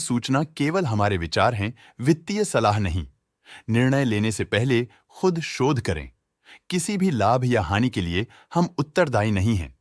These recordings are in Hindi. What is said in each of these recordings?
सूचना केवल हमारे विचार हैं, वित्तीय सलाह नहीं। निर्णय लेने से पहले खुद शोध करें। किसी भी लाभ या हानि के लिए हम उत्तरदायी नहीं हैं।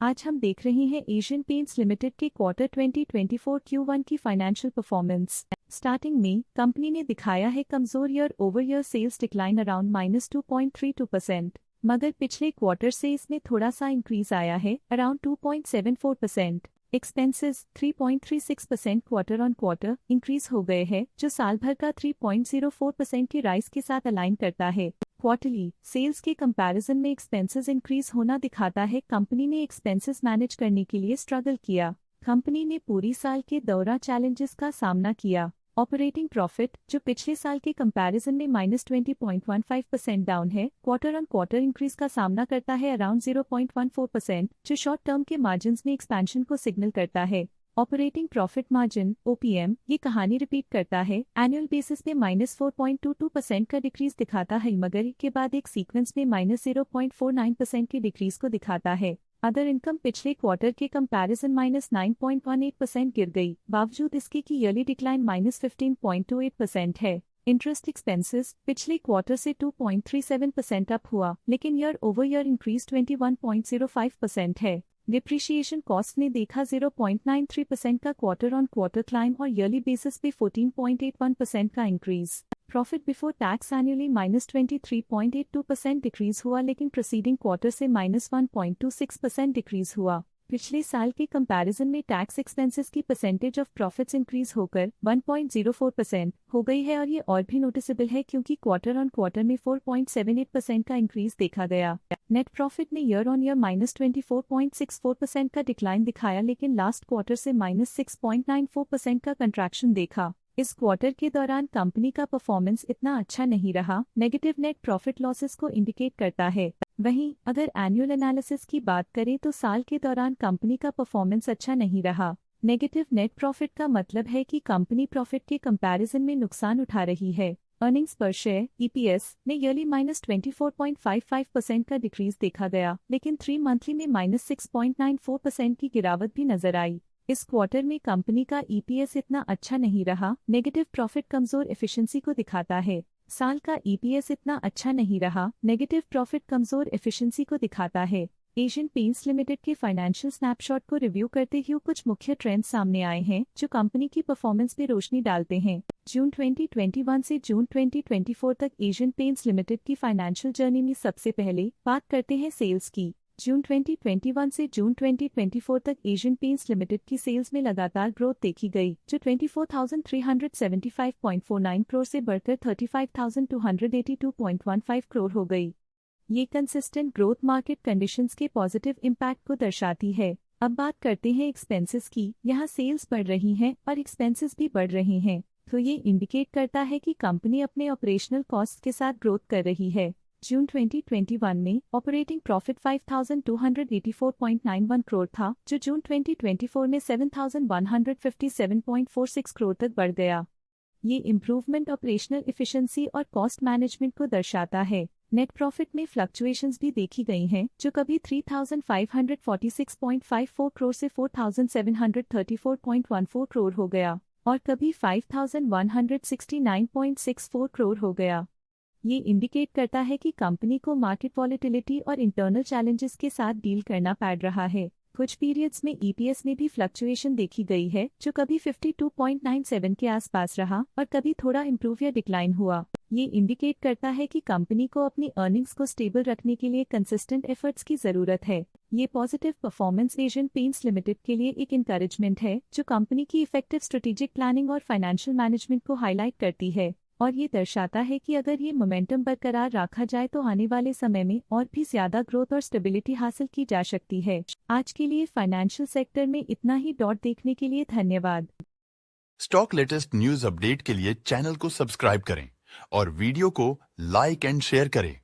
आज हम देख रहे हैं एशियन पेंट्स लिमिटेड के क्वार्टर 2024 Q1 की फाइनेंशियल परफॉर्मेंस। स्टार्टिंग में कंपनी ने दिखाया है कमजोर year over year sales decline around -2.32%, मगर पिछले क्वार्टर से इसमें थोड़ा सा इंक्रीज आया है around 2.74%। Expenses 3.36% quarter on quarter increase हो गए हैं, जो साल भर का 3.04% की राइज के साथ अलाइन करता है। क्वार्टरली सेल्स के कंपैरिजन में एक्सपेंसेस इंक्रीज होना दिखाता है कंपनी ने एक्सपेंसेस मैनेज करने के लिए स्ट्रगल किया। कंपनी ने पूरी साल के दौरान चैलेंजेस का सामना किया। ऑपरेटिंग प्रॉफिट, जो पिछले साल के कंपैरिजन में -20.15% डाउन है, क्वार्टर ऑन क्वार्टर इंक्रीज का सामना करता है अराउंड 0.14%, जो शॉर्ट टर्म के मार्जिन्स में एक्सपेंशन को सिग्नल करता है। ऑपरेटिंग प्रॉफिट मार्जिन OPM ये कहानी रिपीट करता है, एनुअल बेसिस पे -4.22% का डिक्रीज दिखाता है, मगर के बाद एक सीक्वेंस में -0.49% की डिक्रीज को दिखाता है। अदर इनकम पिछले क्वार्टर के कंपैरिजन -9.18% गिर गई, बावजूद इसके कि ईयरली डिक्लाइन -15.28% है। इंटरेस्ट एक्सपेंसेस पिछले क्वार्टर से 2.37% अप हुआ, लेकिन ईयर ओवर ईयर इंक्रीज 21.05% है। डिप्रिशिएशन कॉस्ट ने देखा 0.93% का क्वार्टर ऑन क्वार्टर क्लाइम और ईयरली बेसिस पे 14.81% का increase. Profit before tax annually -23.82% decrease हुआ, लेकिन प्रीसीडिंग क्वार्टर से -1.26% डिक्रीज हुआ। पिछले साल के कंपैरिजन में टैक्स एक्सपेंसेस की परसेंटेज ऑफ प्रॉफिट्स इंक्रीज होकर 1.04% हो गई है, और ये और भी नोटिसेबल है क्योंकि क्वार्टर ऑन क्वार्टर में 4.78% का इंक्रीज देखा गया। नेट प्रॉफिट ने ईयर ऑन ईयर -24.64% का डिक्लाइन दिखाया, लेकिन लास्ट क्वार्टर से -6.94% का कंट्रैक्शन देखा। इस क्वार्टर के दौरान कंपनी का परफॉर्मेंस इतना अच्छा नहीं रहा, नेगेटिव नेट प्रॉफिट लॉसेस को इंडिकेट करता है। वहीं अगर एनुअल एनालिसिस की बात करें तो साल के दौरान कंपनी का परफॉर्मेंस अच्छा नहीं रहा। नेगेटिव नेट प्रॉफिट का मतलब है कि कंपनी प्रॉफिट के कंपैरिजन में नुकसान उठा रही है। अर्निंग्स पर शेयर EPS ने ईयरली -24.55% का डिक्रीज देखा गया, लेकिन 3 मंथली में -6.94% की गिरावट भी नजर आई। इस क्वार्टर में कंपनी का EPS इतना अच्छा नहीं रहा, नेगेटिव प्रॉफिट कमजोर एफिशिएंसी को दिखाता है। साल का EPS इतना अच्छा नहीं रहा, नेगेटिव प्रॉफिट कमजोर एफिशिएंसी को दिखाता है। एशियन पेंट्स लिमिटेड के फाइनेंशियल स्नैपशॉट को रिव्यू करते हुए कुछ मुख्य ट्रेंड्स सामने आए हैं जो कंपनी की परफॉर्मेंस पे रोशनी डालते हैं। जून 2021 से जून 2024 तक एशियन पेंट्स लिमिटेड की फाइनेंशियल जर्नी में सबसे पहले बात करते हैं सेल्स की। जून 2021 से जून 2024 तक एशियन पेंट्स लिमिटेड की सेल्स में लगातार ग्रोथ देखी गई, जो 24,375.49 करोड़ से बढ़कर 35,282.15 करोड़ हो गई। ये कंसिस्टेंट ग्रोथ मार्केट कंडीशंस के पॉजिटिव इम्पैक्ट को दर्शाती है। अब बात करते हैं एक्सपेंसेस की। यहाँ सेल्स बढ़ रही हैं और एक्सपेंसेस भी बढ़ रहे हैं, तो ये इंडिकेट करता है कि कंपनी अपने ऑपरेशनल कॉस्ट के साथ ग्रोथ कर रही है। जून 2021 में ऑपरेटिंग प्रॉफिट 5,284.91 करोड़ था, जो जून 2024 में 7,157.46 करोड़ तक बढ़ गया। ये इम्प्रूवमेंट ऑपरेशनल एफिशिएंसी और कॉस्ट मैनेजमेंट को दर्शाता है। नेट प्रॉफिट में फ्लक्चुएशंस भी देखी गई हैं, जो कभी 3,546.54 करोड़ से 4,734.14 करोड़ हो गया और कभी 5,169.64 करोड़ हो गया। ये इंडिकेट करता है कि कंपनी को मार्केट वॉलेटिलिटी और इंटरनल चैलेंजेस के साथ डील करना पड़ रहा है। कुछ पीरियड्स में EPS में भी फ्लक्चुएशन देखी गई है, जो कभी 52.97 के आसपास रहा और कभी थोड़ा इम्प्रूव या डिक्लाइन हुआ। ये इंडिकेट करता है कि कंपनी को अपनी अर्निंग्स को स्टेबल रखने के लिए कंसिस्टेंट एफर्ट्स की जरूरत है। ये positive performance Asian Paints Limited के लिए एक इंकरेजमेंट है, जो कंपनी की इफेक्टिव स्ट्रेटेजिक प्लानिंग और फाइनेंशियल मैनेजमेंट को हाईलाइट करती है, और ये दर्शाता है कि अगर ये मोमेंटम बरकरार रखा जाए तो आने वाले समय में और भी ज्यादा ग्रोथ और स्टेबिलिटी हासिल की जा सकती है। आज के लिए फाइनेंशियल सेक्टर में इतना ही। देखने के लिए धन्यवाद। स्टॉक लेटेस्ट न्यूज अपडेट के लिए चैनल को सब्सक्राइब करें और वीडियो को लाइक एंड शेयर करें।